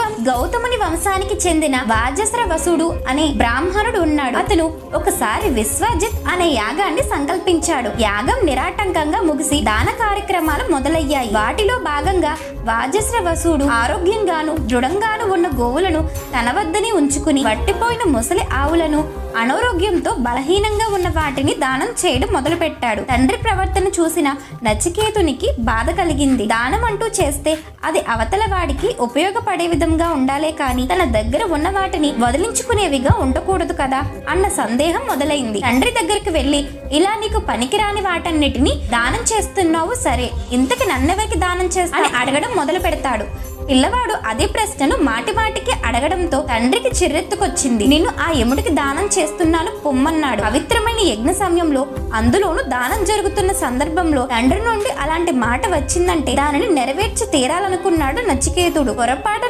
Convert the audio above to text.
పూర్వం గౌతముని వంశానికి చెందిన వాజస్ర వసుడు అనే బ్రాహ్మణుడు ఉన్నాడు. అతను ఒకసారి విశ్వజిత్ అనే యాగాన్ని సంకల్పించాడు. యాగం నిరాటంకంగా ముగిసి దాన కార్యక్రమాలు మొదలయ్యాయి. వాటిలో భాగంగా వాజస్ర వసుడు ఆరోగ్యంగాను దృఢంగాను ఉన్న గోవులను తన వద్దనే ఉంచుకుని వట్టిపోయిన ముసలి ఆవులను అనారోగ్యంతో బలహీనంగా ఉన్న వాటిని దానం చేయడం మొదలు పెట్టాడు. తండ్రి ప్రవర్తన చూసిన నచికేతునికి బాధ కలిగింది. దానం అంటూ చేస్తే అది అవతల వాడికి ఉపయోగపడే విధంగా ఉండాలే కానీ తన దగ్గర ఉన్న వాటిని వదిలించుకునేవిగా ఉండకూడదు కదా అన్న సందేహం మొదలైంది. తండ్రి దగ్గరికి వెళ్లి, ఇలా నీకు పనికిరాని వాటన్నిటిని దానం చేస్తున్నావు, సరే ఇంతకి నన్నెవరికి దానం చేస్తా అని అడగడం మొదలు పెడతాడు. పిల్లవాడు అదే ప్రశ్నను మాటి మాటికి అడగడంతో తండ్రికి చిర్రెత్తుకొచ్చింది. నిన్ను ఆ యముడికి దానం చేస్తున్నాను పొమ్మన్నాడు. పవిత్రమైన యజ్ఞ సమయంలో, అందులోనూ దానం జరుగుతున్న సందర్భంలో తండ్రి నుండి అలాంటి మాట వచ్చిందంటే దానిని నెరవేర్చి తీరాలనుకున్నాడు నచికేతుడు. పొరపాటు